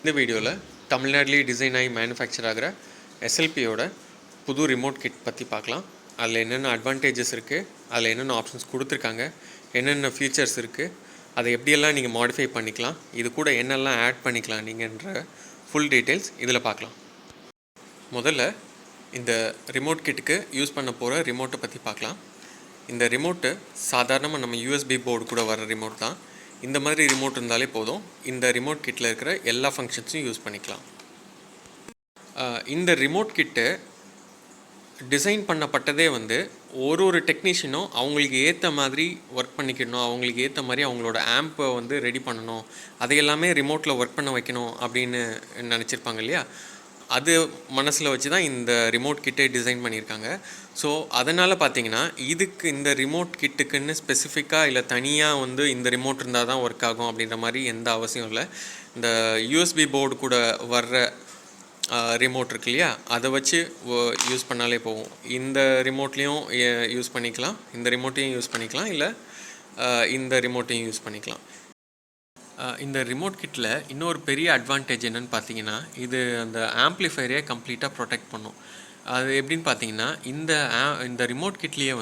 இந்த வீடியோவில் தமிழ்நாட்டிலேயே டிசைன் ஆகி மேனுஃபேக்சர் ஆகிற எஸ்எல்பியோட புது ரிமோட் கிட் பற்றி பார்க்கலாம். அதில் என்னென்ன அட்வான்டேஜஸ் இருக்குது, அதில் என்னென்ன ஆப்ஷன்ஸ் கொடுத்துருக்காங்க, என்னென்ன ஃபீச்சர்ஸ் இருக்குது, அதை எப்படியெல்லாம் நீங்கள் மாடிஃபை பண்ணிக்கலாம், இது கூட என்னெல்லாம் ஆட் பண்ணிக்கலாம் நீங்கன்ற ஃபுல் டீட்டெயில்ஸ் இதில் பார்க்கலாம். முதல்ல இந்த ரிமோட் கிட்டுக்கு யூஸ் பண்ண போகிற ரிமோட்டை பற்றி பார்க்கலாம். இந்த ரிமோட்டு சாதாரணமாக நம்ம யூஎஸ்பி போர்டு கூட வர ரிமோட் தான். இந்த மாதிரி ரிமோட் இருந்தாலே போதும், இந்த ரிமோட் கிட்டில் இருக்கிற எல்லா ஃபங்க்ஷன்ஸையும் யூஸ் பண்ணிக்கலாம். இந்த ரிமோட் கிட்டு டிசைன் பண்ணப்பட்டதே ஒரு டெக்னீஷியனும் அவங்களுக்கு ஏற்ற மாதிரி ஒர்க் பண்ணிக்கணும், அவங்களுக்கு ஏற்ற மாதிரி அவங்களோட ஆம்பை ரெடி பண்ணணும், அதையெல்லாமே ரிமோட்டில் ஒர்க் பண்ண வைக்கணும் அப்படின்னு நினச்சிருப்பாங்க இல்லையா. அது மனசில் வச்சு தான் இந்த ரிமோட் கிட்டே டிசைன் பண்ணியிருக்காங்க. ஸோ அதனால் பார்த்தீங்கன்னா இதுக்கு இந்த ரிமோட் கிட்டுக்குன்னு ஸ்பெசிஃபிக்காக இல்லை தனியாக இந்த ரிமோட் இருந்தால் தான் ஒர்க் ஆகும் அப்படின்ற மாதிரி எந்த அவசியம் இல்லை. இந்த யூஎஸ்பி போர்டு கூட வர்ற ரிமோட் இருக்கு இல்லையா, அதை வச்சு யூஸ் பண்ணாலே போகும். இந்த ரிமோட்லேயும் யூஸ் பண்ணிக்கலாம், இந்த ரிமோட்டையும் யூஸ் பண்ணிக்கலாம், இல்லை இந்த ரிமோட்டையும் யூஸ் பண்ணிக்கலாம். இந்த ரிமோட் கிட்டில் இன்னொரு பெரிய அட்வான்டேஜ் என்னென்னு பார்த்தீங்கன்னா, இது அந்த ஆம்ப்ளிஃபையரே கம்ப்ளீட்டாக ப்ரொடெக்ட் பண்ணும். அது எப்படின்னு பார்த்தீங்கன்னா, இந்த ரிமோட் கிட்லேயே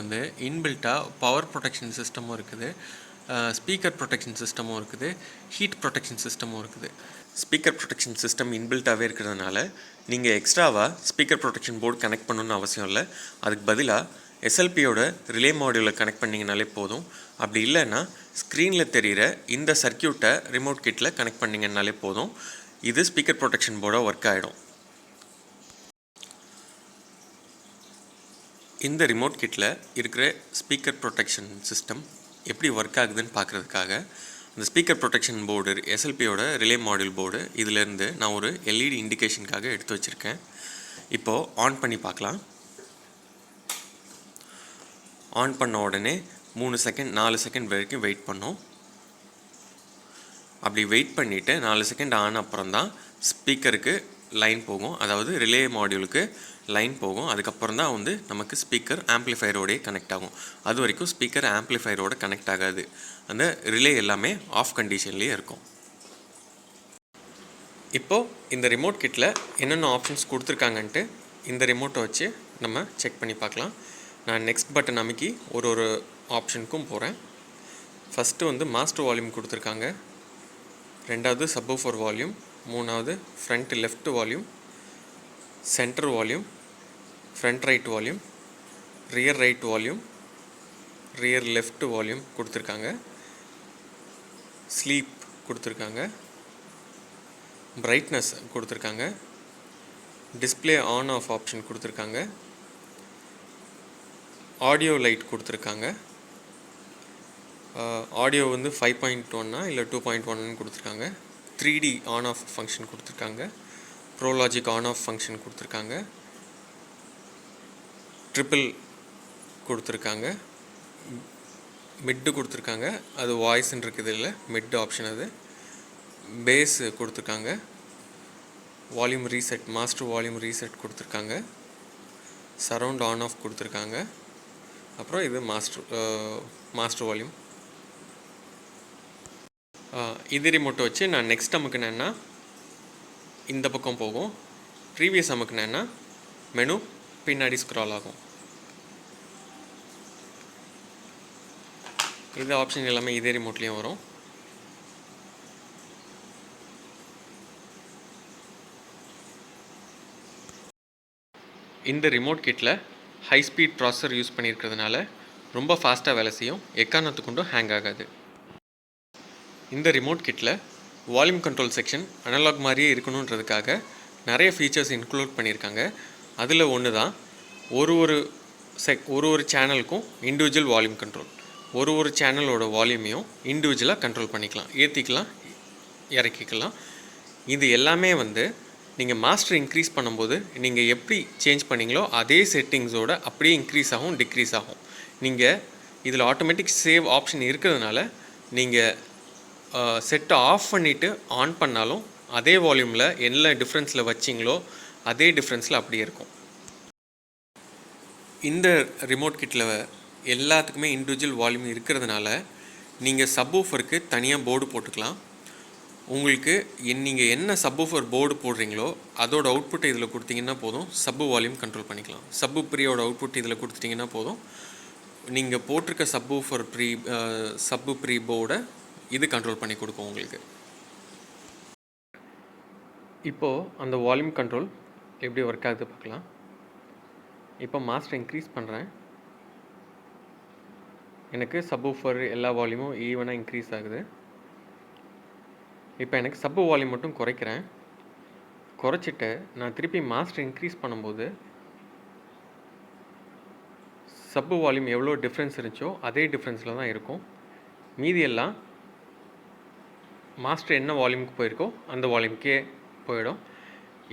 இன்பில்ட்டாக பவர் ப்ரொடெக்ஷன் சிஸ்டமும் இருக்குது, ஸ்பீக்கர் ப்ரொடெக்ஷன் சிஸ்டமும் இருக்குது, ஹீட் ப்ரொடெக்ஷன் சிஸ்டமும் இருக்குது. ஸ்பீக்கர் ப்ரொடெக்ஷன் சிஸ்டம் இன்பில்ட்டாகவே இருக்கிறதுனால நீங்கள் எக்ஸ்ட்ராவாக ஸ்பீக்கர் ப்ரொடெக்ஷன் போர்டு கனெக்ட் பண்ணணுன்னு அவசியம் இல்லை. அதுக்கு பதிலாக எஸ்எல்பியோட ரிலே மாடியூலை கனெக்ட் பண்ணிங்கனாலே போதும். அப்படி இல்லைன்னா ஸ்க்ரீனில் தெரிகிற இந்த சர்க்கியூட்டை ரிமோட் கிட்டில் கனெக்ட் பண்ணிங்கனாலே போதும். இது ஸ்பீக்கர் ப்ரொடெக்ஷன் போர்டாக ஒர்க் ஆகிடும். இந்த ரிமோட் கிட்டில் இருக்கிற ஸ்பீக்கர் ப்ரொடெக்ஷன் சிஸ்டம் எப்படி ஒர்க் ஆகுதுன்னு பார்க்குறதுக்காக இந்த ஸ்பீக்கர் ப்ரொடெக்ஷன் போர்டு எஸ்எல்பியோட ரிலே மாடியூல் போர்டு இதிலேருந்து நான் ஒரு எல்இடி இண்டிகேஷனுக்காக எடுத்து வச்சுருக்கேன். இப்போது ஆன் பண்ணி பார்க்கலாம். ஆன் பண்ண உடனே 3 செகண்ட் 4 செகண்ட் வரைக்கும் வெயிட் பண்ணோம். அப்படி வெயிட் பண்ணிவிட்டு 4 செகண்ட் ஆன அப்புறம் தான் ஸ்பீக்கருக்கு லைன் போகும், அதாவது ரிலே மாடியூலுக்கு லைன் போகும். அதுக்கப்புறம் தான் நமக்கு ஸ்பீக்கர் ஆம்ப்ளிஃபையரோடையே கனெக்ட் ஆகும். அது வரைக்கும் ஸ்பீக்கர் ஆம்ப்ளிஃபையரோட கனெக்ட் ஆகாது. அந்த ரிலே எல்லாமே ஆஃப் கண்டிஷன்லேயே இருக்கும். இப்போது இந்த ரிமோட் கிட்டில் என்னென்ன ஆப்ஷன்ஸ் கொடுத்துருக்காங்கன்ட்டு இந்த ரிமோட்டை வச்சு நம்ம செக் பண்ணி பார்க்கலாம். நான் நெக்ஸ்ட் பட்டன் அமைக்கி ஒரு ஆப்ஷனுக்கும் போகிறேன். ஃபஸ்ட்டு மாஸ்டர் வால்யூம் கொடுத்துருக்காங்க, ரெண்டாவது சப்வூஃபர் வால்யூம், மூணாவது front left volume, centre volume, front right volume, rear right volume, rear left volume கொடுத்துருக்காங்க, ஸ்லீப் கொடுத்துருக்காங்க, பிரைட்னஸ் கொடுத்துருக்காங்க, டிஸ்பிளே ஆன் ஆஃப் ஆப்ஷன் கொடுத்துருக்காங்க, ஆடியோ லைட் கொடுத்துருக்காங்க. ஆடியோ 5.1 இல்லை 2.1 கொடுத்துருக்காங்க. 3D ஆன் ஆஃப் ஃபங்க்ஷன் கொடுத்துருக்காங்க, ப்ரோலாஜிக் ஆன் ஆஃப் ஃபங்க்ஷன் கொடுத்துருக்காங்க, triple கொடுத்துருக்காங்க, மிட்டு கொடுத்துருக்காங்க, அது வாய்ஸ்ன்னு இருக்குது இல்லை மிட் ஆப்ஷன், அது பேஸ் கொடுத்துருக்காங்க, volume reset master volume reset கொடுத்துருக்காங்க, சரவுண்ட் ஆன் ஆஃப் கொடுத்துருக்காங்க, அப்புறம் இது மாஸ்டர் வால்யூம். இது ரிமோட்டை வச்சு நான் நெக்ஸ்ட் அமுக்குனேன்னா இந்த பக்கம் போகும், ப்ரீவியஸ் அமுக்குனேன்னா மெனு பின்னாடி ஸ்க்ரால் ஆகும். இது ஆப்ஷன் எல்லாமே இதே ரிமோட்லேயும் வரும். இந்த ரிமோட் கிட்டில் ஹை ஸ்பீட் ப்ராசஸர் யூஸ் பண்ணியிருக்கிறதுனால ரொம்ப ஃபாஸ்ட்டாக வேலை செய்யும், எக்காரணத்துக்கு கொண்டும் ஹேங் ஆகாது. இந்த ரிமோட் கிட்டில் வால்யூம் கண்ட்ரோல் செக்ஷன் அனலாக் மாதிரியே இருக்கணுன்றதுக்காக நிறைய ஃபீச்சர்ஸ் இன்க்ளூட் பண்ணியிருக்காங்க. அதில் ஒன்று தான் ஒரு சேனலுக்கும் இண்டிவிஜுவல் வால்யூம் கண்ட்ரோல். ஒரு சேனலோட வால்யூமையும் இண்டிவிஜுவலாக கண்ட்ரோல் பண்ணிக்கலாம், ஏற்றிக்கலாம், இறக்கிக்கலாம். இது எல்லாமே நீங்கள் மாஸ்டர் இன்க்ரீஸ் பண்ணும்போது நீங்கள் எப்படி சேஞ்ச் பண்ணிங்களோ அதே செட்டிங்ஸோடு அப்படியே இன்க்ரீஸ் ஆகும், டிக்ரீஸ் ஆகும். நீங்கள் இதில் ஆட்டோமேட்டிக் சேவ் ஆப்ஷன் இருக்கிறதுனால நீங்கள் செட்டை ஆஃப் பண்ணிவிட்டு ஆன் பண்ணாலும் அதே வால்யூமில் என்ன டிஃப்ரென்ஸில் வச்சிங்களோ அதே டிஃப்ரென்ஸில் அப்படியே இருக்கும். இந்த ரிமோட் கிட்டில் எல்லாத்துக்குமே இண்டிவிஜுவல் வால்யூம் இருக்கிறதுனால நீங்கள் சப்வூஃபருக்கு தனியாக போர்டு போட்டுக்கலாம். உங்களுக்கு நீங்கள் என்ன சப்வூஃபர் போர்டு போடுறீங்களோ அதோட அவுட்புட்டை இதில் கொடுத்தீங்கன்னா போதும், சப்பு வால்யூம் கண்ட்ரோல் பண்ணிக்கலாம். சப்பு ப்ரீயோட அவுட்புட் இதில் கொடுத்துட்டிங்கன்னா போதும், நீங்கள் போட்டிருக்க சப்பு ப்ரீ போர்டை இது கண்ட்ரோல் பண்ணி கொடுக்கும் உங்களுக்கு. இப்போது அந்த வால்யூம் கண்ட்ரோல் எப்படி ஒர்க் ஆகுது பார்க்கலாம். இப்போ மாஸ்டர் இன்க்ரீஸ் பண்ணுறேன், எனக்கு சப்வூஃபர் எல்லா வால்யூமும் ஈவனாக இன்க்ரீஸ் ஆகுது. இப்போ எனக்கு சப்பு வால்யூம் மட்டும் குறைக்கிறேன். குறைச்சிட்டு நான் திருப்பி மாஸ்டர் இன்க்ரீஸ் பண்ணும்போது சப்பு வால்யூம் எவ்வளோ டிஃப்ரென்ஸ் இருந்துச்சோ அதே டிஃப்ரென்ஸில் தான் இருக்கும். மீதி எல்லாம் மாஸ்டர் என்ன வால்யூமுக்கு போயிருக்கோ அந்த வால்யூமுக்கே போயிடும்.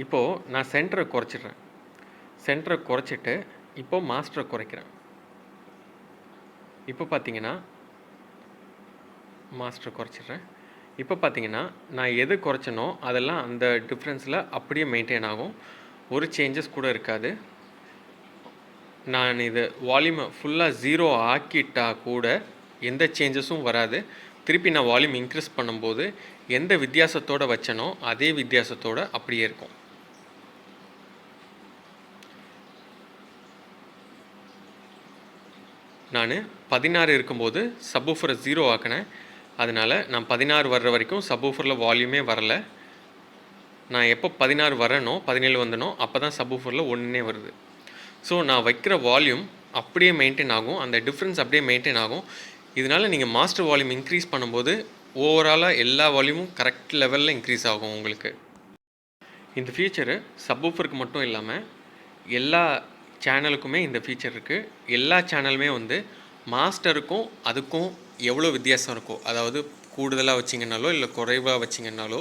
இப்போது நான் சென்டரை குறைச்சிட்றேன். சென்டரை குறைச்சிட்டு இப்போது மாஸ்டரை குறைக்கிறேன். இப்போ பார்த்தீங்கன்னா மாஸ்டரை குறைச்சிட்றேன். இப்போ பார்த்தீங்கன்னா நான் எது குறைச்சனோ அதெல்லாம் அந்த டிஃப்ரென்ஸில் அப்படியே மெயின்டைன் ஆகும், ஒரு சேஞ்சஸ் கூட இருக்காது. நான் இது வால்யூமை ஃபுல்லாக 0 ஆக்கிட்டால் கூட எந்த சேஞ்சஸும் வராது. திருப்பி நான் வால்யூம் இன்க்ரீஸ் பண்ணும்போது எந்த வித்தியாசத்தோடு வச்சனோ அதே வித்தியாசத்தோடு அப்படியே இருக்கும். நான் 16 இருக்கும்போது சப்வூஃபரை 0 ஆக்கினேன். அதனால் நான் 16 வர்ற வரைக்கும் சப்வூஃபரில் வால்யூமே வரலை. நான் எப்போ 16 வரேனோ 17 வந்தனோ அப்போ தான் சப்வூஃபரில் ஒன்றே வருது. ஸோ நான் வைக்கிற வால்யூம் அப்படியே மெயின்டைன் ஆகும், அந்த டிஃப்ரென்ஸ் அப்படியே மெயின்டைன் ஆகும். இதனால் நீங்கள் மாஸ்டர் வால்யூம் இன்க்ரீஸ் பண்ணும்போது ஓவராலாக எல்லா வால்யூமும் கரெக்ட் லெவலில் இன்க்ரீஸ் ஆகும் உங்களுக்கு. இந்த ஃபீச்சரு சப்வூஃபருக்கு மட்டும் இல்லாமல் எல்லா சேனலுக்குமே இந்த ஃபீச்சர் இருக்குது. எல்லா சேனலுமே வந்து மாஸ்டருக்கும் அதுக்கும் எவ்வளோ வித்தியாசம் இருக்கோ, அதாவது கூடுதலாக வச்சிங்கனாலோ இல்லை குறைவாக வச்சிங்கனாலோ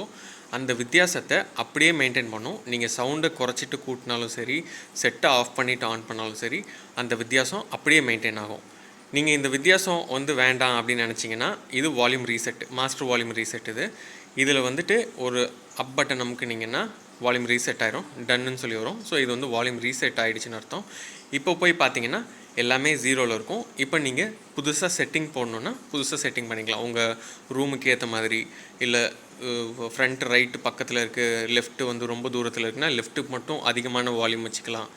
அந்த வித்தியாசத்தை அப்படியே மெயின்டைன் பண்ணும். நீங்கள் சவுண்டை குறைச்சிட்டு கூட்டினாலும் சரி, செட்டை ஆஃப் பண்ணிவிட்டு ஆன் பண்ணாலும் சரி, அந்த வித்தியாசம் அப்படியே மெயின்டைன் ஆகும். நீங்கள் இந்த வித்தியாசம் வந்து வேண்டாம் அப்படின்னு நினச்சிங்கன்னா இது volume reset, master volume reset. இதில் வந்துட்டு ஒரு அப் பட்டன் அமுக்குனீங்கன்னா வால்யூம் ரீசெட் ஆயிரும், டன்னு சொல்லி வரும். ஸோ இது வந்து வால்யூம் ரீசெட் ஆகிடுச்சின்னு அர்த்தம். இப்போ போய் பார்த்தீங்கன்னா எல்லாமே 0ல் இருக்கும். இப்போ நீங்கள் புதுசாக செட்டிங் போடணுன்னா புதுசாக செட்டிங் பண்ணிக்கலாம். உங்கள் ரூமுக்கு ஏற்ற மாதிரி, இல்லை ஃப்ரண்ட் ரைட்டு பக்கத்தில் இருக்குது, லெஃப்ட்டு வந்து ரொம்ப தூரத்தில் இருக்குன்னா லெஃப்ட்டுக்கு மட்டும் அதிகமான வால்யூம் வச்சுக்கலாம்.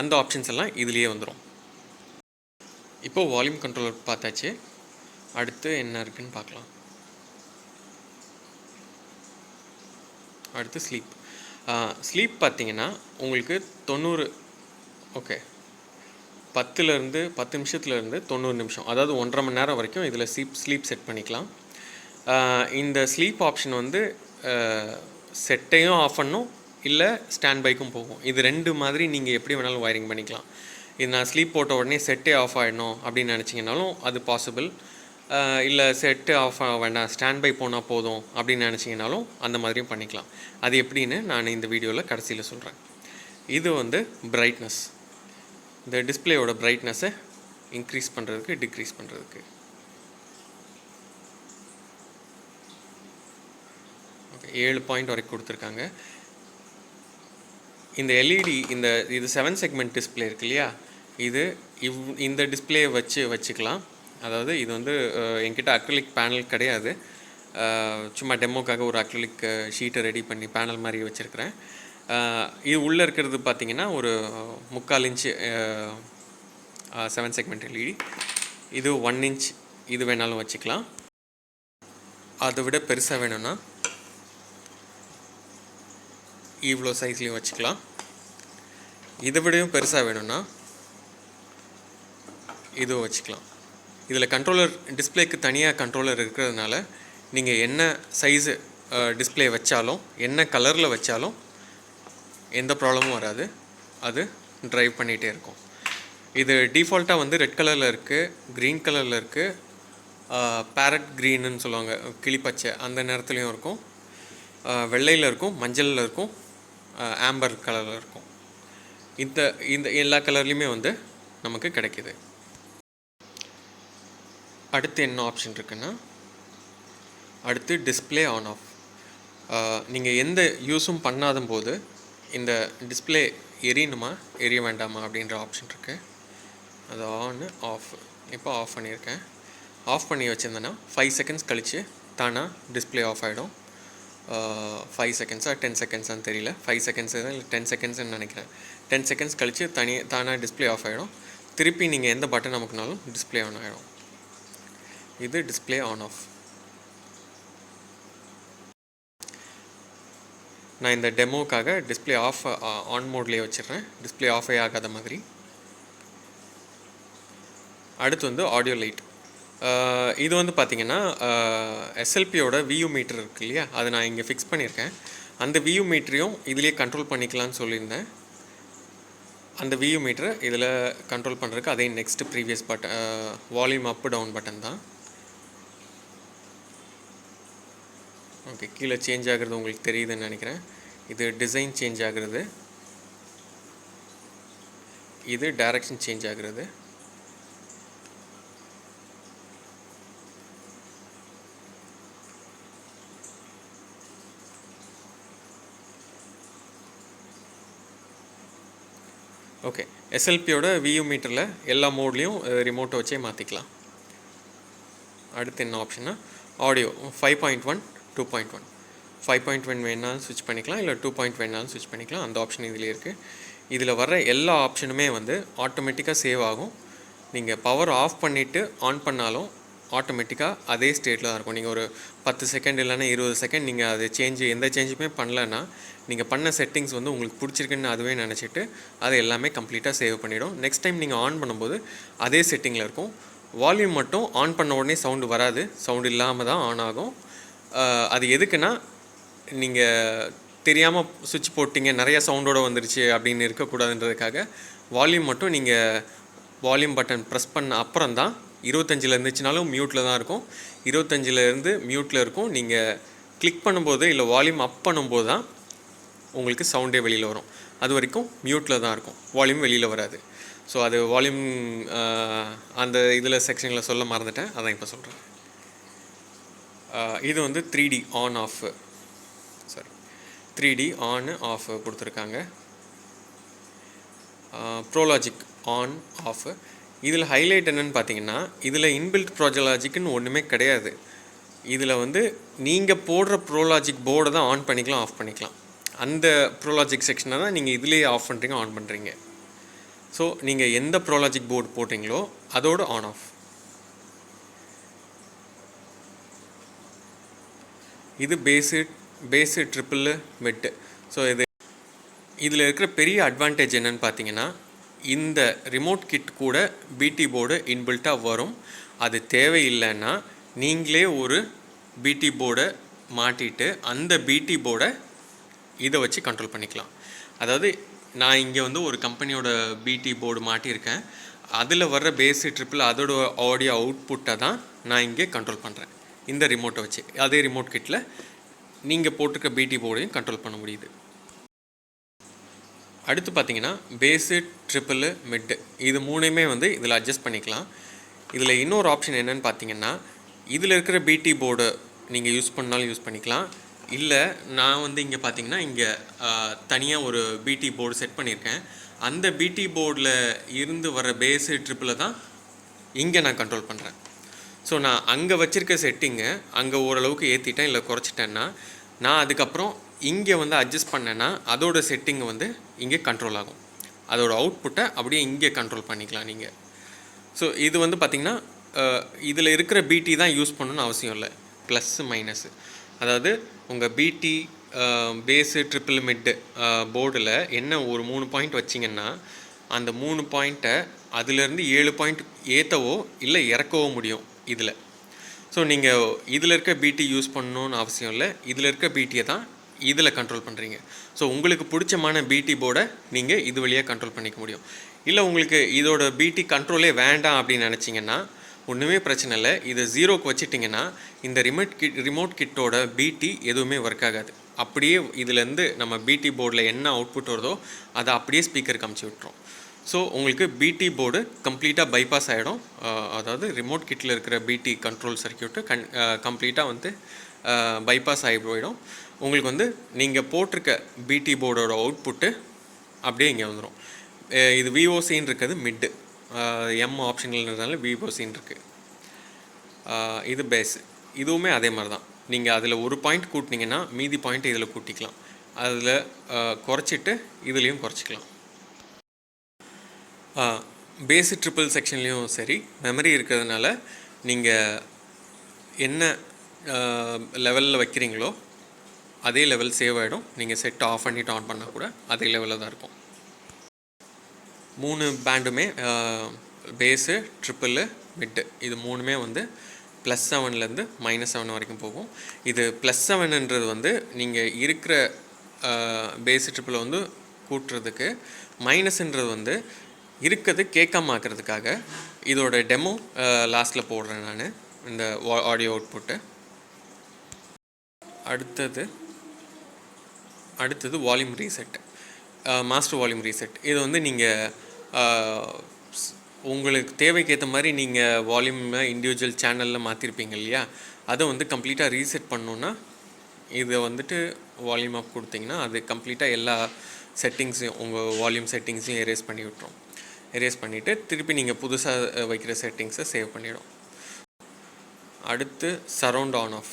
அந்த ஆப்ஷன்ஸ் எல்லாம் இதுலேயே வந்துடும். இப்போது வால்யூம் கண்ட்ரோலர் பார்த்தாச்சு. அடுத்து என்ன இருக்குதுன்னு பார்க்கலாம். அடுத்து ஸ்லீப் பார்த்தீங்கன்னா உங்களுக்கு 90 ஓகே 10 நிமிஷத்துலேருந்து 90 நிமிஷம், அதாவது 1.5 மணி நேரம் வரைக்கும் இதில் ஸ்லீப் செட் பண்ணிக்கலாம். இந்த ஸ்லீப் ஆப்ஷன் வந்து செட்டையும் ஆஃப் பண்ணும், இல்லை ஸ்டாண்ட் பைக்கும் போகும். இது 2 மாதிரி நீங்கள் எப்படி வேணாலும் வயரிங் பண்ணிக்கலாம். இது நான் ஸ்லீப் போட்ட உடனே செட்டே ஆஃப் ஆகிடணும் அப்படின்னு நினச்சிங்கனாலும் அது பாசிபிள். இல்லை செட்டு ஆஃப் ஆக வேண்டாம், ஸ்டாண்ட் பை போனால் போதும் அப்படின்னு நினச்சிங்கனாலும் அந்த மாதிரியும் பண்ணிக்கலாம். அது எப்படின்னு நான் இந்த வீடியோவில் கடைசியில் சொல்கிறேன். இது வந்து பிரைட்னஸ், இந்த டிஸ்பிளேயோட பிரைட்னஸை இன்க்ரீஸ் பண்ணுறதுக்கு டிக்ரீஸ் பண்ணுறதுக்கு. ஓகே 7 பாயிண்ட் வரைக்கும் கொடுத்துருக்காங்க. இந்த எல்இடி இது 7 செக்மெண்ட் டிஸ்பிளே இருக்கு இல்லையா, இந்த டிஸ்பிளே வச்சுக்கலாம். அதாவது இது வந்து என்கிட்ட அக்ரிலிக் பேனல் கிடையாது, சும்மா டெமோக்காக ஒரு அக்ரிலிக் ஷீட்டை ரெடி பண்ணி பேனல் மாதிரி வச்சுருக்கிறேன். இது உள்ளே இருக்கிறது பார்த்திங்கன்னா ஒரு 3/4 இன்ச்சு 7 செக்மெண்ட் எல்இடி. இது 1 இன்ச், இது வேணாலும் வச்சுக்கலாம். அதை விட பெருசாக வேணும்னா இவ்வளோ சைஸ்லேயும் வச்சுக்கலாம். இதை விடையும் பெருசாக வேணும்னா இதுவும் வச்சுக்கலாம். இதில் கண்ட்ரோலர் டிஸ்பிளேக்கு தனியாக கண்ட்ரோலர் இருக்கிறதுனால நீங்கள் என்ன சைஸு டிஸ்பிளே வச்சாலும் என்ன கலரில் வச்சாலும் எந்த ப்ராப்ளமும் வராது, அது ட்ரைவ் பண்ணிகிட்டே இருக்கும். இது டிஃபால்ட்டாக வந்து ரெட் கலரில் இருக்குது, க்ரீன் கலரில் இருக்குது, பேரட் க்ரீனுன்னு சொல்லுவாங்க, கிளிப்பச்சை அந்த நேரத்துலையும் இருக்கும், வெள்ளையில் இருக்கும், மஞ்சளில் இருக்கும், ஆம்பர் கலரில் இருக்கும். இந்த எல்லா கலர்லேயுமே வந்து நமக்கு கிடைக்கிது. அடுத்து என்ன ஆப்ஷன் இருக்குன்னா, அடுத்து டிஸ்பிளே ஆன் ஆஃப். நீங்கள் எந்த யூஸும் பண்ணாத போது இந்த டிஸ்பிளே எரியணுமா எரிய வேண்டாமா அப்படின்ற ஆப்ஷன் இருக்குது. அது ஆன் ஆஃப். இப்போ ஆஃப் பண்ணியிருக்கேன். ஆஃப் பண்ணி வச்சுருந்தேன்னா 5 செகண்ட்ஸ் கழித்து தானாக டிஸ்பிளே ஆஃப் ஆகிடும். 5 செகண்ட்ஸாக 10 செகண்ட்ஸான்னு தெரியல, 5 செகண்ட்ஸு தான் இல்லை 10 செகண்ட்ஸ்ன்னு நினைக்கிறேன். 10 செகண்ட்ஸ் கழித்து தானாக டிஸ்பிளே ஆஃப் ஆகிடும். திருப்பி நீங்கள் எந்த பட்டன் அமுக்குனாலும் டிஸ்பிளே ஆன் ஆகிடும். இது டிஸ்பிளே ஆன் ஆஃப். நான் இந்த டெமோக்காக டிஸ்பிளே ஆன் மோட்லேயே வச்சிடுறேன், டிஸ்பிளே ஆஃபே ஆகாத மாதிரி. அடுத்து வந்து ஆடியோ லைட். இது வந்து பார்த்திங்கன்னா எஸ்எல்பியோட வியூ மீட்டர் இருக்குது இல்லையா, அதை நான் இங்கே ஃபிக்ஸ் பண்ணியிருக்கேன். அந்த வியூ மீட்டரையும் இதிலே கண்ட்ரோல் பண்ணிக்கலாம்னு சொல்லியிருந்தேன். அந்த வியூ மீட்டரை இதில் கண்ட்ரோல் பண்ணுறதுக்கு அதே next previous button, volume up down button தான். ஓகே, கீழே சேஞ்ச் ஆகிறது உங்களுக்கு தெரியுதுன்னு நினைக்கிறேன். இது டிசைன் சேஞ்ச் ஆகிறது, இது டைரக்ஷன் சேஞ்ச் ஆகிறது. ஓகே, எஸ்எல்பியோட வியூ மீட்டரில் எல்லா மோட்லேயும் ரிமோட்டை வச்சே மாற்றிக்கலாம். அடுத்து என்ன ஆப்ஷன்னா ஆடியோ 5.1 2.1. 5.1 வேணாலும் ஸ்விட்ச் பண்ணிக்கலாம், இல்லை 2.1 வேணாலும் ஸ்விட்ச் பண்ணிக்கலாம். அந்த ஆப்ஷன் இதில் இருக்குது. இதில் வர்ற எல்லா ஆப்ஷனுமே வந்து ஆட்டோமேட்டிக்காக சேவ் ஆகும். நீங்கள் பவர் ஆஃப் பண்ணிவிட்டு ஆன் பண்ணாலும் ஆட்டோமேட்டிக்காக அதே ஸ்டேட்டில் தான் இருக்கும். நீங்கள் ஒரு 10 செகண்ட் இல்லைன்னா 20 செகண்ட் நீங்கள் அது எந்த சேஞ்சுமே பண்ணலன்னா, நீங்கள் பண்ண செட்டிங்ஸ் வந்து உங்களுக்கு பிடிச்சிருக்குன்னு அதுவே நினச்சிட்டு அதை எல்லாமே கம்ப்ளீட்டாக சேவ் பண்ணிவிடும். நெக்ஸ்ட் டைம் நீங்கள் ஆன் பண்ணும்போது அதே செட்டிங்கில் இருக்கும். வால்யூம் மட்டும் ஆன் பண்ண உடனே சவுண்டு வராது, சவுண்டு இல்லாமல் தான் ஆன் ஆகும். அது எதுக்குன்னா, நீங்கள் தெரியாமல் சுவிட்ச் போட்டிங்க நிறையா சவுண்டோடு வந்துருச்சு அப்படின்னு இருக்கக்கூடாதுன்றதுக்காக வால்யூம் மட்டும் நீங்கள் வால்யூம் பட்டன் ப்ரெஸ் பண்ண அப்புறம் தான், 25 இருந்துச்சுனாலும் மியூட்டில் தான் இருக்கும், 25 மியூட்டில் இருக்கும். நீங்கள் கிளிக் பண்ணும்போது இல்லை வால்யூம் அப் பண்ணும்போது தான் உங்களுக்கு சவுண்டே வெளியில் வரும். அது வரைக்கும் மியூட்டில் தான் இருக்கும், வால்யூம் வெளியில் வராது. ஸோ அது வால்யூம் அந்த இதில் செக்ஷனில் சொல்ல மறந்துட்டேன், அதான் இப்போ சொல்கிறேன். இது வந்து 3D on off, 3D on off கொடுத்துருக்காங்க. Pro logic on off. இதில் ஹைலைட் என்னென்னு பார்த்தீங்கன்னா, இதில் இன்பில்ட் ப்ரோலாஜிக்னு ஒன்றுமே கிடையாது. இதில் வந்து நீங்கள் போடுற ப்ரோலாஜிக் போர்டை தான் ஆன் பண்ணிக்கலாம், ஆஃப் பண்ணிக்கலாம். அந்த ப்ரோலாஜிக் செக்ஷனை தான் நீங்கள் இதிலேயே ஆஃப் பண்ணுறீங்க, ஆன் பண்ணுறீங்க. ஸோ நீங்கள் எந்த ப்ரோலாஜிக் போர்டு போட்டிங்களோ அதோட ஆன் ஆஃப். இது பேஸு ட்ரிப்பிள் மிட். ஸோ இதில் இருக்கிற பெரிய அட்வான்டேஜ் என்னென்னு பார்த்தீங்கன்னா, இந்த ரிமோட் கிட் கூட பிடி போர்டு இன்பில்ட்டாக வரும். அது தேவையில்லைன்னா நீங்களே ஒரு பிடி போர்டை மாட்டிட்டு அந்த பிடி போர்டை இதை வச்சு கண்ட்ரோல் பண்ணிக்கலாம். அதாவது நான் இங்கே வந்து ஒரு கம்பெனியோட பிடி போர்டு மாட்டியிருக்கேன், அதில் வர்ற பேஸு ட்ரிப்பிள் அதோட ஆடியோ அவுட்புட்டை தான் நான் இங்கே கண்ட்ரோல் பண்ணுறேன் இந்த ரிமோட்டை வச்சு. அதே ரிமோட் கிட்டில் நீங்கள் போட்டிருக்க பிடி போர்டையும் கண்ட்ரோல் பண்ண முடியுது. அடுத்து பார்த்தீங்கன்னா பேஸு ட்ரிப்பிள் மிட்டு, இது மூணுமே வந்து இதில் அட்ஜஸ்ட் பண்ணிக்கலாம். இதில் இன்னொரு ஆப்ஷன் என்னென்னு பார்த்தீங்கன்னா, இதில் இருக்கிற பிடி போர்டு நீங்கள் யூஸ் பண்ணாலும் யூஸ் பண்ணிக்கலாம். இல்லை நான் வந்து இங்கே பார்த்தீங்கன்னா இங்கே தனியாக ஒரு பிடி போர்டு செட் பண்ணியிருக்கேன். அந்த பிடி போர்டில் இருந்து வர பேஸு ட்ரிப்பில் தான் இங்கே நான் கண்ட்ரோல் பண்ணுறேன். ஸோ நான் அங்கே வச்சுருக்க செட்டிங்கை அங்கே ஓரளவுக்கு ஏற்றிட்டேன் இல்லை குறைச்சிட்டேன்னா, நான் அதுக்கப்புறம் இங்கே வந்து அட்ஜஸ்ட் பண்ணேன்னா அதோட செட்டிங்கை வந்து இங்கே கண்ட்ரோல் ஆகும். அதோட அவுட்புட்டை அப்படியே இங்கே கண்ட்ரோல் பண்ணிக்கலாம் நீங்கள். ஸோ இது வந்து பார்த்திங்கன்னா இதில் இருக்கிற பிடி தான் யூஸ் பண்ணணும்னு அவசியம் இல்லை. ப்ளஸ்ஸு மைனஸு, அதாவது உங்கள் பிடி பேஸு ட்ரிப்பிள் மிட்டு போர்டில் என்ன ஒரு 3 பாயிண்ட் வச்சிங்கன்னா, அந்த 3 பாயிண்ட்டை அதுலேருந்து 7 பாயிண்ட் ஏற்றவோ இல்லை இறக்கவோ முடியும் இதில். ஸோ நீங்கள் இதில் இருக்க பிடி யூஸ் பண்ணணுன்னு அவசியம் இல்லை, இதில் இருக்க பிடியை தான் இதில் கண்ட்ரோல் பண்ணுறீங்க. ஸோ உங்களுக்கு பிடிச்சமான பிடி போர்டை நீங்கள் இது வழியாக கண்ட்ரோல் பண்ணிக்க முடியும். இல்லை உங்களுக்கு இதோட பிடி கண்ட்ரோலே வேண்டாம் அப்படின்னு நினச்சிங்கன்னா ஒன்றுமே பிரச்சனை இல்லை, இதை 0க்கு வச்சிட்டிங்கன்னா இந்த ரிமோட் கிட்டோட பிடி எதுவுமே ஒர்க் ஆகாது. அப்படியே இதுலேருந்து நம்ம பிடி போர்டில் என்ன அவுட்புட் வருதோ அதை அப்படியே ஸ்பீக்கருக்கு அமுச்சு விட்டுரும். ஸோ உங்களுக்கு பிடி போர்டு கம்ப்ளீட்டாக பைபாஸ் ஆகிடும். அதாவது ரிமோட் கிட்டில் இருக்கிற பிடி கண்ட்ரோல் சர்க்கியூட்டு கம்ப்ளீட்டாக வந்து பைபாஸ் ஆகி போயிடும். உங்களுக்கு வந்து நீங்கள் போட்டிருக்க பிடி போர்டோட அவுட்புட்டு அப்படியே இங்கே வந்துடும். இது விஓசின்னு இருக்கிறது மிட்டு, எம் ஆப்ஷன்கிறதுனால விஓசின்னு இருக்குது. இது பேஸு, இதுவுமே அதே மாதிரி தான். நீங்கள் அதில் ஒரு பாயிண்ட் கூட்டினீங்கன்னா மீதி பாயிண்ட் இதில் கூட்டிக்கலாம். அதில் குறைச்சிட்டு இதுலேயும் குறைச்சிக்கலாம். பேசிக் ட்ரிபிள் செக்ஷன்லேயும் சரி, மெமரி இருக்கிறதுனால நீங்கள் என்ன லெவலில் வைக்கிறீங்களோ அதே லெவல் சேவ் ஆகிடும். நீங்கள் செட் ஆஃப் பண்ணிவிட்டு ஆன் பண்ணால் கூட அதே லெவலில் தான் இருக்கும். 3 பேண்டுமே பேஸு, ட்ரிப்பிள், மிட்டு, இது 3மே வந்து +7லேருந்து -7 வரைக்கும் போகும். இது +7ன்றது வந்து நீங்கள் இருக்கிற பேஸு ட்ரிப்பில் வந்து கூட்டுறதுக்கு, மைனஸ்ன்றது வந்து இருக்கிறது கேட்காம ஆக்கிறதுக்காக. இதோட டெமோ லாஸ்ட்டில் போடுறேன் நான், இந்த ஆடியோ அவுட்புட்டு. அடுத்தது volume reset, master volume reset. இது வந்து நீங்கள் உங்களுக்கு தேவைக்கு ஏற்ற மாதிரி நீங்கள் வால்யூமை இண்டிவிஜுவல் சேனலில் மாற்றிருப்பீங்க இல்லையா, அதை வந்து கம்ப்ளீட்டாக ரீசெட் பண்ணணுன்னா இதை வந்துட்டு வால்யூம் அப் கொடுத்தீங்கன்னா அது கம்ப்ளீட்டாக எல்லா செட்டிங்ஸையும், உங்கள் வால்யூம் செட்டிங்ஸையும் எரேஸ் பண்ணி விட்டுரும். எரேஸ் பண்ணிவிட்டு திருப்பி நீங்கள் புதுசாக வைக்கிற செட்டிங்ஸை சேவ் பண்ணிவிடும். அடுத்து surround on off.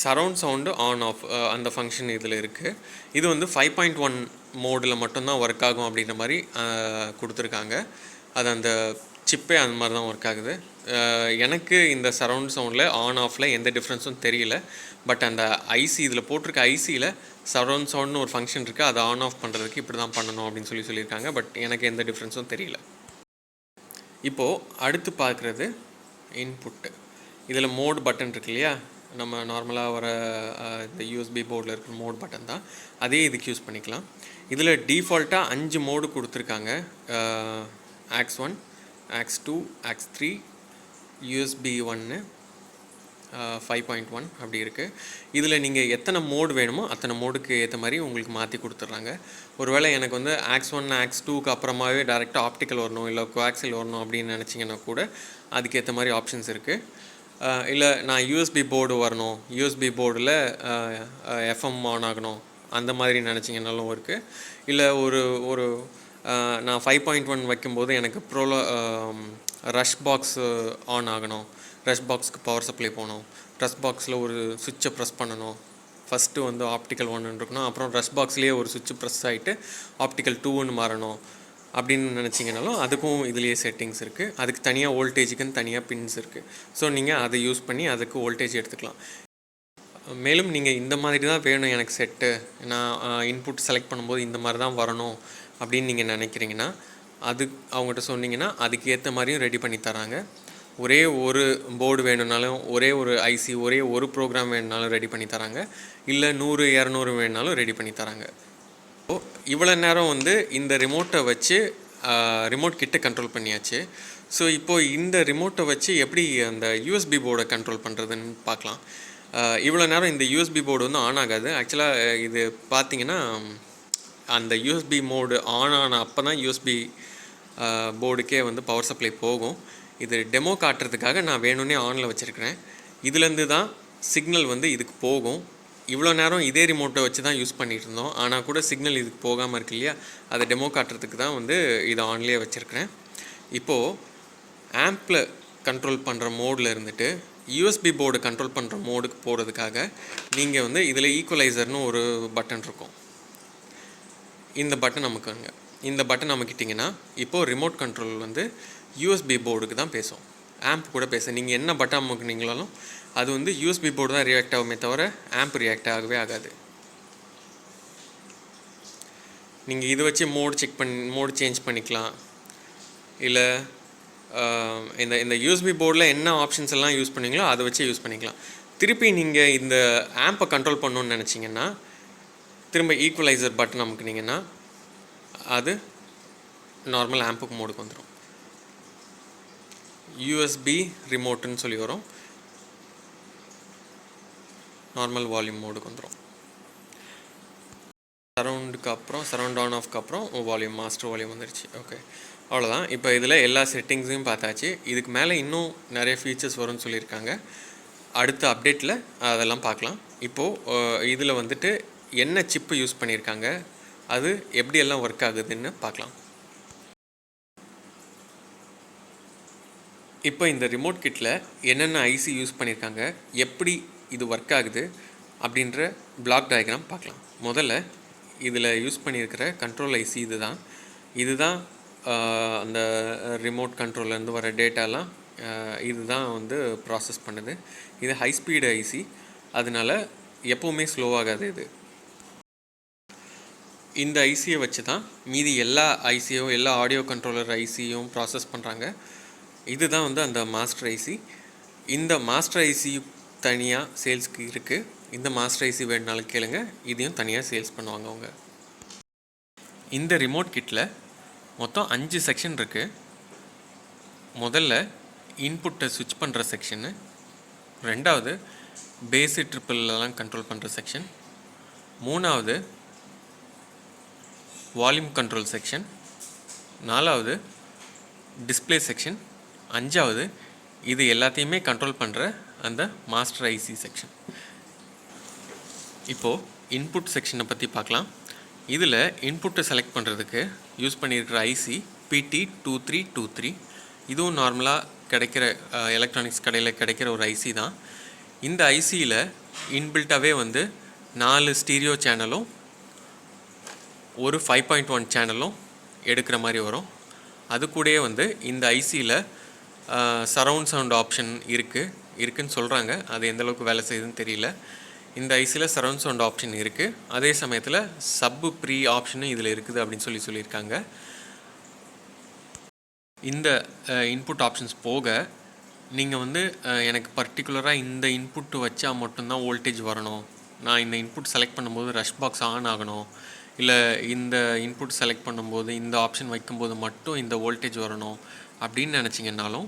Surround sound on off அந்த ஃபங்க்ஷன் இதில் இருக்குது. இது வந்து 5.1 மோடில் மட்டும்தான் ஒர்க் ஆகும் அப்படின்ற மாதிரி கொடுத்துருக்காங்க. அது அந்த சிப்பே அந்த மாதிரி தான் ஒர்க் ஆகுது. எனக்கு இந்த சரவுண்ட் சவுண்டில் ஆன் ஆஃபில் எந்த டிஃப்ரென்ஸும் தெரியல. பட் அந்த ஐசி இதில் போட்டிருக்க ஐசியில் சரவுண்ட் சவுண்ட்னு ஒரு ஃபங்க்ஷன் இருக்குது. அதை ஆன் ஆஃப் பண்ணுறதுக்கு இப்படி தான் பண்ணணும் அப்படின்னு சொல்லியிருக்காங்க. பட் எனக்கு எந்த டிஃப்ரென்ஸும் தெரியல. இப்போது அடுத்து பார்க்குறது இன்புட்டு. இதில் மோட் பட்டன் இருக்கு இல்லையா, நம்ம நார்மலாக வர இந்த யூஎஸ்பி போர்டில் இருக்கிற மோட் பட்டன் தான், அதே இதுக்கு யூஸ் பண்ணிக்கலாம். இதில் டிஃபால்ட்டாக 5 மோடு கொடுத்துருக்காங்க. AX1, AX2, AX3, USB 1, 5.1 அப்படி இருக்குது. இதில் நீங்கள் எத்தனை மோடு வேணுமோ அத்தனை மோடுக்கு ஏற்ற மாதிரி உங்களுக்கு மாற்றி கொடுத்துட்றாங்க. ஒருவேளை எனக்கு வந்து AX1, AX2க்கு அப்புறமாவே டேரெக்டாக ஆப்டிக்கல் வரணும், இல்லை கோஆக்சியல் வரணும் அப்படின்னு நினச்சிங்கன்னா கூட அதுக்கேற்ற மாதிரி ஆப்ஷன்ஸ் இருக்குது. இல்லை நான் யூஎஸ்பி போர்டு வரணும், யூஎஸ்பி போர்டில் எஃப்எம் ஆன் ஆகணும் அந்த மாதிரி நினச்சிங்கனாலும் இருக்குது. இல்லை ஒரு நான் 5.1 வைக்கும்போது எனக்கு ரஷ் பாக்ஸ் ஆன் ஆகணும், ரஷ் பாக்ஸ்க்கு பவர் சப்ளை போகணும், ரஷ் பாக்ஸில் ஒரு சுவிட்சை ப்ரெஸ் பண்ணணும். ஃபஸ்ட்டு வந்து ஆப்டிக்கல் 1 இருக்கணும், அப்புறம் ரஷ் பாக்ஸ்லேயே ஒரு சுவிட்ச் ப்ரெஸ் ஆகிட்டு ஆப்டிக்கல் 2ன்னு மாறணும் அப்படின்னு நினச்சிங்கனாலும் அதுக்கும் இதுலேயே செட்டிங்ஸ் இருக்குது. அதுக்கு தனியாக வோல்டேஜுக்குன்னு தனியாக பின்ஸ் இருக்குது. ஸோ நீங்கள் அதை யூஸ் பண்ணி அதுக்கு வோல்டேஜ் எடுத்துக்கலாம். மேலும் நீங்கள் இந்த மாதிரி தான் வேணும் எனக்கு செட்டு, நான் இன்புட் செலக்ட் பண்ணும்போது இந்த மாதிரி தான் வரணும் அப்படின்னு நீங்கள் நினைக்கிறீங்கன்னா அது அவங்ககிட்ட சொன்னீங்கன்னா அதுக்கு ஏற்ற மாதிரியும் ரெடி பண்ணி தராங்க. ஒரே ஒரு போர்டு வேணும்னாலும், ஒரே ஒரு ஐசி, ஒரே ஒரு ப்ரோக்ராம் வேணுனாலும் ரெடி பண்ணி தராங்க. இல்லை 100, 200 வேணுனாலும் ரெடி பண்ணி தராங்க. இவ்வளோ நேரம் வந்து இந்த ரிமோட்டை வச்சு ரிமோட் கிட்ட கண்ட்ரோல் பண்ணியாச்சு. ஸோ இப்போது இந்த ரிமோட்டை வச்சு எப்படி அந்த யூஎஸ்பி போர்டை கண்ட்ரோல் பண்ணுறதுன்னு பார்க்கலாம். இவ்வளோ நேரம் இந்த யூஎஸ்பி போர்டு வந்து ஆன் ஆகாது. ஆக்சுவலாக இது பார்த்திங்கன்னா அந்த யூஎஸ்பி மோடு ஆன் ஆன அப்போ தான் யூஎஸ்பி போர்டுக்கே வந்து பவர் சப்ளை போகும். இது டெமோ காட்டுறதுக்காக நான் வேணும்னே ஆனில் வச்சுருக்கிறேன். இதுலேருந்து தான் சிக்னல் வந்து இதுக்கு போகும். இவ்வளோ நேரம் இதே ரிமோட்டை வச்சு தான் யூஸ் பண்ணிகிட்டு இருந்தோம், ஆனால் கூட சிக்னல் இதுக்கு போகாமல் இருக்கு இல்லையா, அதை டெமோ காட்டுறதுக்கு தான் வந்து இதை ஆன்லேயே வச்சுருக்கிறேன். இப்போது ஆம்பில் கண்ட்ரோல் பண்ணுற மோடில் இருந்துட்டு யூஎஸ்பி போர்டு கண்ட்ரோல் பண்ணுற மோடுக்கு போகிறதுக்காக நீங்கள் வந்து இதில் ஈக்குவலைசர்னு ஒரு பட்டன் இருக்கும். இந்த பட்டன் நமக்குங்க, இந்த பட்டன் நமக்கிட்டிங்கன்னா இப்போது ரிமோட் கண்ட்ரோல் வந்து யூஎஸ்பி போர்டுக்கு தான் பேசும், ஆம்ப் கூட பேச. நீங்கள் என்ன பட்டன் அமுக்குனீங்களாலும் அது வந்து யூஎஸ்பி போர்டு தான் ரியாக்ட் ஆகுமே தவிர ஆம்ப் ரியாக்ட் ஆகவே ஆகாது. நீங்கள் இதை வச்சு மோடு சேஞ்ச் பண்ணிக்கலாம். இல்லை இந்த யூஎஸ்பி போர்டில் என்ன ஆப்ஷன்ஸ் எல்லாம் யூஸ் பண்ணீங்களோ அதை வச்சு யூஸ் பண்ணிக்கலாம். திருப்பி நீங்கள் இந்த ஆம்பை கண்ட்ரோல் பண்ணணுன்னு நினச்சிங்கன்னா திரும்ப ஈக்குவலைசர் பட்டன் அமுக்குனீங்கன்னா அது நார்மல் ஆம்புக்கு மோடுக்கு வந்துடும். யூஎஸ்பி ரிமோட்டுன்னு சொல்லி வரும், நார்மல் வால்யூம் மோடுக்கு வந்துடும். சரவுண்டுக்கு அப்புறம் சரவுண்ட் ஆன் ஆஃப்க்கு அப்புறம் வால்யூம், மாஸ்டர் வால்யூம் வந்துடுச்சு. ஓகே, அவ்வளோதான். இப்போ இதில் எல்லா செட்டிங்ஸையும் பார்த்தாச்சு. இதுக்கு மேலே இன்னும் நிறைய ஃபீச்சர்ஸ் வரும்னு சொல்லியிருக்காங்க. அடுத்த அப்டேட்டில் அதெல்லாம் பார்க்கலாம். இப்போது இதில் வந்துட்டு என்ன சிப்பு யூஸ் பண்ணியிருக்காங்க, அது எப்படியெல்லாம் ஒர்க் ஆகுதுன்னு பார்க்கலாம். இப்போ இந்த ரிமோட் கிட்டில் என்னென்ன ஐசி யூஸ் பண்ணியிருக்காங்க, எப்படி இது ஒர்க் ஆகுது அப்படின்ற பிளாக் டயக்ராம் பார்க்கலாம். முதல்ல இதில் யூஸ் பண்ணியிருக்கிற கண்ட்ரோல் ஐசி இதுதான் அந்த ரிமோட் கண்ட்ரோல்லேருந்து வர டேட்டாலாம் இதுதான் வந்து ப்ராசஸ் பண்ணுது. இது ஹை ஸ்பீடு ஐசி, அதனால எப்போவுமே ஸ்லோவாகாது இது. இந்த ஐசியை வச்சு தான் மீதி எல்லா ஐசியும் எல்லா ஆடியோ கண்ட்ரோலர் ஐசியும் ப்ராசஸ் பண்ணுறாங்க. இதுதான் வந்து அந்த மாஸ்டர் ஐசி. இந்த மாஸ்டர் ஐசி தனியாக சேல்ஸ்க்கு இருக்குது. இந்த மாஸ்டர் ஐசி வேணுனாலும் கேளுங்க, இதையும் தனியாக சேல்ஸ் பண்ணுவாங்க அவங்க. இந்த ரிமோட் கிட்டில் மொத்தம் 5 செக்ஷன் இருக்குது. முதல்ல இன்புட்டை ஸ்விட்ச் பண்ணுற செக்ஷனு, ரெண்டாவது பேஸு ட்ரிப்பிள்லாம் கண்ட்ரோல் பண்ணுற செக்ஷன், மூணாவது வால்யூம் கண்ட்ரோல் செக்ஷன், நாலாவது டிஸ்பிளே செக்ஷன், அஞ்சாவது இது எல்லாத்தையுமே கண்ட்ரோல் பண்ணுற அந்த மாஸ்டர் ஐசி செக்ஷன். இப்போது இன்புட் செக்ஷனை பற்றி பார்க்கலாம். இதில் இன்புட்டை செலக்ட் பண்ணுறதுக்கு யூஸ் பண்ணியிருக்கிற ஐசி PT2323. இதுவும் நார்மலாக கிடைக்கிற எலக்ட்ரானிக்ஸ் கடையில் கிடைக்கிற ஒரு ஐசி தான். இந்த ஐசியில் இன்பில்ட்டாகவே வந்து 4 ஸ்டீரியோ சேனலும் ஒரு 5.1 சேனலும் எடுக்கிற மாதிரி வரும். அது கூடயே வந்து இந்த ஐசியில் சரவுண்ட் சவுண்ட் ஆப்ஷன் இருக்குன்னு சொல்கிறாங்க. அது எந்தளவுக்கு வேலை செய்யுதுன்னு தெரியல. இந்த ஐசியில் சரவுண்ட் சவுண்ட் ஆப்ஷன் இருக்குது. அதே சமயத்தில் சப்பு ப்ரீ ஆப்ஷனும் இதில் இருக்குது அப்படின்னு சொல்லியிருக்காங்க. இந்த இன்புட் ஆப்ஷன்ஸ் போக நீங்கள் வந்து எனக்கு பர்டிகுலராக இந்த இன்புட்டு வச்சா மட்டும்தான் வோல்டேஜ் வரணும், நான் இந்த இன்புட் செலக்ட் பண்ணும்போது ரஷ் பாக்ஸ் ஆன் ஆகணும், இல்லை இந்த இன்புட் செலக்ட் பண்ணும்போது இந்த ஆப்ஷன் வைக்கும்போது மட்டும் இந்த வோல்டேஜ் வரணும் அப்படின்னு நினச்சிங்கன்னாலும்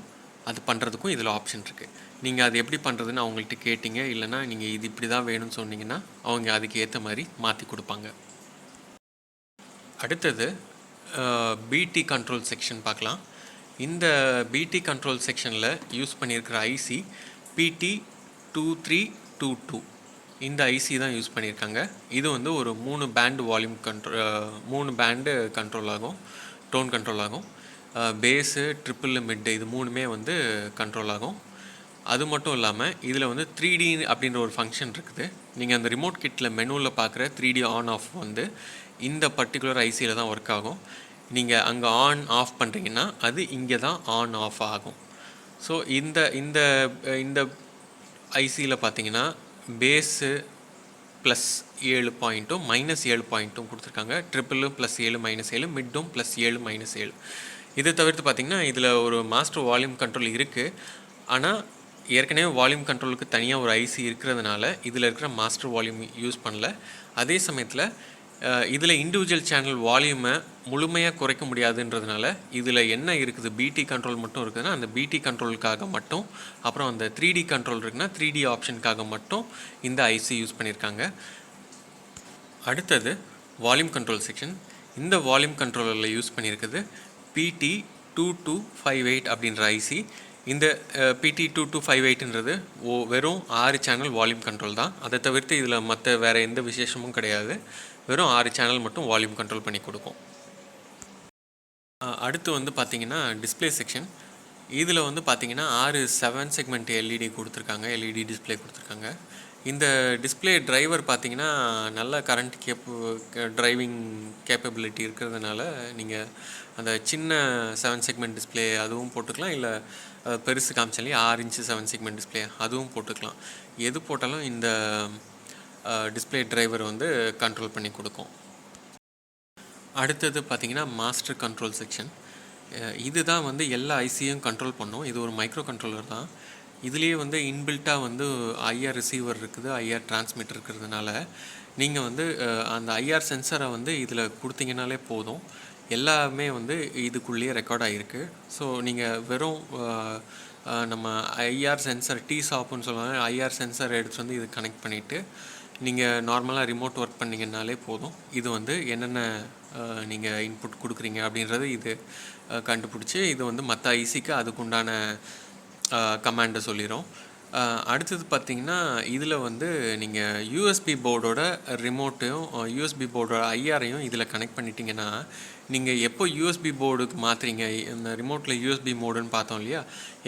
அது பண்ணுறதுக்கும் இதில் ஆப்ஷன் இருக்குது. நீங்கள் அது எப்படி பண்ணுறதுன்னு அவங்கள்ட்ட கேட்டிங்க, இல்லைனா நீங்கள் இது இப்படி தான் வேணும்னு சொன்னீங்கன்னா அவங்க அதுக்கு ஏற்ற மாதிரி மாற்றி கொடுப்பாங்க. அடுத்தது பிடி கண்ட்ரோல் செக்ஷன் பார்க்கலாம். இந்த பிடி கண்ட்ரோல் செக்ஷனில் யூஸ் பண்ணியிருக்கிற ஐசி PT2322. இந்த ஐசி தான் யூஸ் பண்ணியிருக்காங்க. இது வந்து ஒரு 3 பேண்டு வால்யூம் 3 பேண்டு கண்ட்ரோல் ஆகும், டோன் கண்ட்ரோல் ஆகும். பேஸு, ட்ரிப்பிள், மிட்டு இது 3மே வந்து கண்ட்ரோல் ஆகும். அது மட்டும் இல்லாமல் இதில் வந்து 3D அப்படின்ற ஒரு ஃபங்க்ஷன் இருக்குது. நீங்கள் அந்த ரிமோட் கிட்டில் மெனுவில் பார்க்குற 3D ஆன் ஆஃப் வந்து இந்த பர்டிகுலர் ஐசியில் தான் ஒர்க் ஆகும். நீங்கள் அங்கே ஆன் ஆஃப் பண்ணுறீங்கன்னா அது இங்கே தான் ஆன் ஆஃப் ஆகும். ஸோ இந்த இந்த இந்த ஐசியில் பார்த்தீங்கன்னா பேஸு +7 பாயிண்ட்டும் -7 பாயிண்ட்டும் கொடுத்துருக்காங்க. ட்ரிப்பிளும் +7 -7, மிட்டும் +7 -7. இதை தவிர்த்து பார்த்திங்கன்னா இதில் ஒரு மாஸ்டர் வால்யூம் கண்ட்ரோல் இருக்குது. ஆனால் ஏற்கனவே வால்யூம் கண்ட்ரோலுக்கு தனியாக ஒரு ஐசி இருக்கிறதுனால இதில் இருக்கிற மாஸ்டர் வால்யூம் யூஸ் பண்ணல. அதே சமயத்தில் இதில் இண்டிவிஜுவல் சேனல் வால்யூமை முழுமையாக குறைக்க முடியாதுன்றதுனால இதில் என்ன இருக்குது, பிடி கண்ட்ரோல் மட்டும் இருக்குதுன்னா அந்த பிடி கண்ட்ரோலுக்காக மட்டும், அப்புறம் அந்த 3D கண்ட்ரோல் இருக்குன்னா 3D ஆப்ஷனுக்காக மட்டும் இந்த ஐசி யூஸ் பண்ணியிருக்காங்க. அடுத்தது வால்யூம் கண்ட்ரோல் செக்ஷன். இந்த வால்யூம் கண்ட்ரோலரில் யூஸ் பண்ணியிருக்குது PT2258 அப்படின்ற ஐசி. இந்த PT2258ன்றது வெறும் 6 சேனல் வால்யூம் கண்ட்ரோல் தான். அதை தவிர்த்து இதில் மற்ற வேறு எந்த விசேஷமும் கிடையாது. வெறும் 6 சேனல் மட்டும் வால்யூம் கண்ட்ரோல் பண்ணி கொடுக்கும். அடுத்து வந்து பார்த்திங்கன்னா டிஸ்பிளே செக்ஷன். இதில் வந்து பார்த்திங்கன்னா 6 7 செக்மெண்ட் எல்இடி கொடுத்துருக்காங்க, எல்இடி டிஸ்பிளே கொடுத்துருக்காங்க. இந்த டிஸ்பிளே டிரைவர் பார்த்திங்கன்னா நல்ல கரண்ட் டிரைவிங் கேப்பபிலிட்டி இருக்கிறதுனால நீங்கள் அந்த சின்ன 7 செக்மெண்ட் டிஸ்பிளே அதுவும் போட்டுக்கலாம், இல்லை பெருசு காமிச்சாலே 6 இன்ச்சு 7 செக்மெண்ட் டிஸ்பிளே அதுவும் போட்டுக்கலாம். எது போட்டாலும் இந்த டிஸ்பிளே டிரைவர் வந்து கண்ட்ரோல் பண்ணி கொடுக்கும். அடுத்தது பார்த்திங்கன்னா மாஸ்டர் கண்ட்ரோல் செக்ஷன். இது தான் வந்து எல்லா ஐசியும் கண்ட்ரோல் பண்ணும். இது ஒரு மைக்ரோ கண்ட்ரோலர் தான். இதுலேயே வந்து இன்பில்ட்டாக வந்து ஐஆர் ரிசீவர் இருக்குது, ஐஆர் டிரான்ஸ்மிட்டர் இருக்கிறதுனால நீங்கள் வந்து அந்த ஐஆர் சென்சரை வந்து இதில் கொடுத்தீங்கனாலே போதும், எல்லாமே வந்து இதுக்குள்ளேயே ரெக்கார்ட் ஆகிருக்கு. ஸோ நீங்கள் வெறும் நம்ம ஐஆர் சென்சர் டிசாப்னு சொல்லுவாங்க, ஐஆர் சென்சர் எடுத்துகிட்டு வந்து இது கனெக்ட் பண்ணிவிட்டு நீங்கள் நார்மலாக ரிமோட் ஒர்க் பண்ணிங்கனாலே போதும். இது வந்து என்னென்ன நீங்கள் இன்புட் கொடுக்குறீங்க அப்படின்றது இது கண்டுபிடிச்சி இது வந்து மற்ற ஐசிக்கு அதுக்குண்டான கமாண்டை சொல்லிடும். அடுத்தது பார்த்தீங்கன்னா, இதில வந்து நீங்கள் யூஎஸ்பி போர்டோட ரிமோட்டையும், யூஎஸ்பி போர்டோட ஐஆரையும் இதில கனெக்ட் பண்ணிட்டீங்கன்னா, நீங்கள் எப்போ யூஎஸ்பி போர்டுக்கு மாற்றுறீங்க, இந்த ரிமோட்டில் யூஎஸ்பி மோடுன்னு பார்த்தோம் இல்லையா?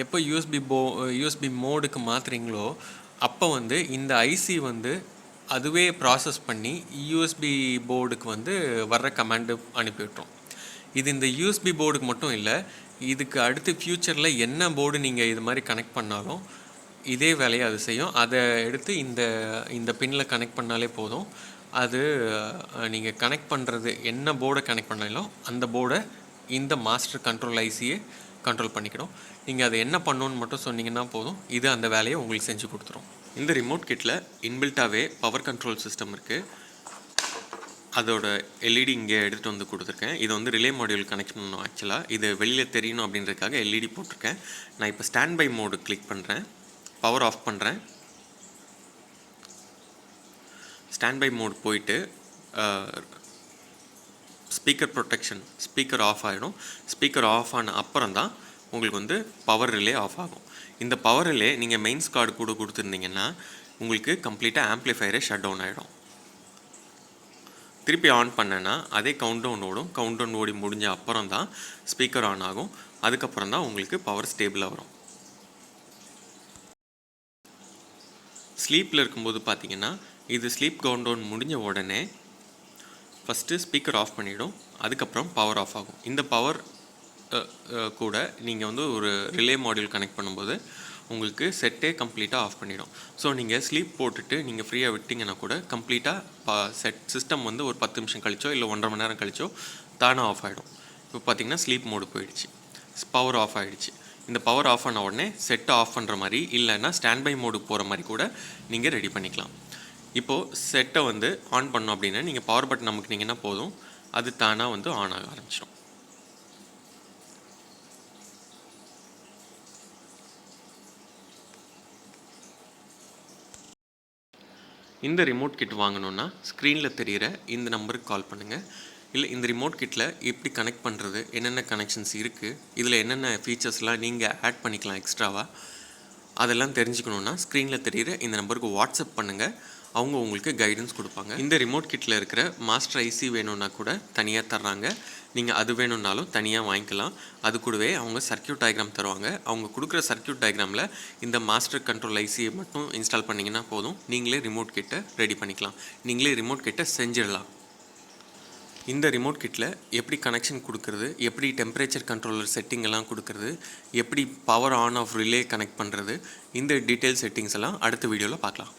எப்போ யூஎஸ்பி மோடுக்கு மாற்றுறீங்களோ, அப்போ வந்து இந்த ஐசி வந்து அதுவே ப்ராசஸ் பண்ணி யூஎஸ்பி போர்டுக்கு வந்து வர்ற கமாண்டு அனுப்பி விட்டுரும். இது இந்த யூஎஸ்பி போர்டுக்கு மட்டும் இல்லை, இதுக்கு அடுத்து ஃப்யூச்சரில் என்ன போர்டு நீங்கள் இது மாதிரி கனெக்ட் பண்ணாலும் இதே வேலையை அது செய்யும். அதை எடுத்து இந்த பின்னில் கனெக்ட் பண்ணாலே போதும். அது நீங்கள் கனெக்ட் பண்ணுறது என்ன போர்டை கனெக்ட் பண்ணாலும் அந்த போர்டை இந்த மாஸ்டர் கண்ட்ரோல் ஐசியை கண்ட்ரோல் பண்ணிக்கணும். நீங்கள் அதை என்ன பண்ணணுன்னு மட்டும் சொன்னீங்கன்னா போதும், இது அந்த வேலையை உங்களுக்கு செஞ்சு கொடுத்துரும். இந்த ரிமோட் கிட்டில் இன்பில்ட்டாகவே பவர் கண்ட்ரோல் சிஸ்டம் இருக்குது. அதோட எல்இடி இங்கே எடுத்துகிட்டு வந்து கொடுத்துருக்கேன். இது வந்து ரிலே மாடியூல் கனெக்ட் பண்ணணும். ஆக்சுவலாக இது வெளியில் தெரியணும் அப்படின்றதுக்காக எல்இடி போட்டிருக்கேன். நான் இப்போ ஸ்டாண்ட் பை மோடு கிளிக் பண்ணுறேன், பவர் ஆஃப் பண்ணுறேன். ஸ்டாண்ட் பை மோட் போயிட்டு ஸ்பீக்கர் ப்ரொடெக்ஷன், ஸ்பீக்கர் ஆஃப் ஆகிடும். ஸ்பீக்கர் ஆஃப் ஆன அப்புறம் தான் உங்களுக்கு வந்து பவர் ரிலே ஆஃப் ஆகும். இந்த பவர் ரிலே நீங்கள் மெயின்ஸ் கார்டு கூட கொடுத்துருந்தீங்கன்னா உங்களுக்கு கம்ப்ளீட்டாக ஆம்ப்ளிஃபையரே ஷட் டவுன் ஆகிடும். திருப்பி ஆன் பண்ணேன்னா அதே கவுண்டவுன் ஓடும். கவுண்டவுன் ஓடி முடிஞ்ச அப்புறம் தான் ஸ்பீக்கர் ஆன் ஆகும். அதுக்கப்புறம் தான் உங்களுக்கு பவர் ஸ்டேபிளாக வரும். ஸ்லீப்பில் இருக்கும்போது பார்த்தீங்கன்னா, இது ஸ்லீப் கவுண்டவுன் முடிஞ்ச உடனே ஃபஸ்ட்டு ஸ்பீக்கர் ஆஃப் பண்ணிவிடும். அதுக்கப்புறம் பவர் ஆஃப் ஆகும். இந்த பவர் கூட நீங்கள் வந்து ஒரு ரிலே மாடியூல் கனெக்ட் பண்ணும்போது உங்களுக்கு செட்டே கம்ப்ளீட்டாக ஆஃப் பண்ணிடும். ஸோ நீங்கள் ஸ்லீப் போட்டுட்டு நீங்கள் ஃப்ரீயாக விட்டிங்கன்னா கூட கம்ப்ளீட்டாக சிஸ்டம் வந்து ஒரு 10 நிமிஷம் கழிச்சோ இல்லை 1.5 மணி நேரம் கழிச்சோ தானாக ஆஃப் ஆகிடும். இப்போ பார்த்தீங்கன்னா ஸ்லீப் மோடு போயிடுச்சு, பவர் ஆஃப் ஆகிடுச்சு. இந்த பவர் ஆஃப் ஆன உடனே செட்டை ஆஃப் பண்ணுற மாதிரி இல்லைன்னா ஸ்டாண்ட் பை மோடுக்கு போகிற மாதிரி கூட நீங்கள் ரெடி பண்ணிக்கலாம். இப்போது செட்டை வந்து ஆன் பண்ணோம் அப்படின்னா நீங்கள் பவர் பட்டன் அமுக்குனீங்கன்னா போதும், அது தானாக வந்து ஆன் ஆக ஆரம்பிச்சிடும். இந்த ரிமோட் கிட் வாங்கணுன்னா ஸ்க்ரீனில் தெரிகிற இந்த நம்பருக்கு கால் பண்ணுங்கள். இல்லை இந்த ரிமோட் கிட்டில் எப்படி கனெக்ட் பண்ணுறது, என்னென்ன கனெக்ஷன்ஸ் இருக்குது, இதில் என்னென்ன ஃபீச்சர்ஸ்லாம் நீங்கள் ஆட் பண்ணிக்கலாம் எக்ஸ்ட்ராவாக, அதெல்லாம் தெரிஞ்சுக்கணுன்னா ஸ்க்ரீனில் தெரிகிற இந்த நம்பருக்கு வாட்ஸ்அப் பண்ணுங்கள். அவங்க உங்களுக்கு கைடன்ஸ் கொடுப்பாங்க. இந்த ரிமோட் கிட்டில் இருக்கிற மாஸ்டர் ஐசி வேணும்னா கூட தனியாக தர்றாங்க. நீங்கள் அது வேணும்னாலும் தனியாக வாங்கிக்கலாம். அது கூடவே அவங்க சர்க்யூட் டயக்ராம் தருவாங்க. அவங்க கொடுக்குற சர்க்யூட் டயக்ராமில் இந்த மாஸ்டர் கண்ட்ரோல் ஐசியை மட்டும் இன்ஸ்டால் பண்ணிங்கன்னா போதும், நீங்களே ரிமோட் கிட்டை ரெடி பண்ணிக்கலாம். நீங்களே ரிமோட் கிட்டை செஞ்சிடலாம். இந்த ரிமோட் கிட்டில் எப்படி கனெக்ஷன் கொடுக்குறது, எப்படி டெம்பரேச்சர் கண்ட்ரோலர் செட்டிங் எல்லாம் கொடுக்குறது, எப்படி power on off relay connect பண்ணுறது, இந்த டீட்டெயில் செட்டிங்ஸ் எல்லாம் அடுத்த வீடியோவில் பார்க்கலாம்.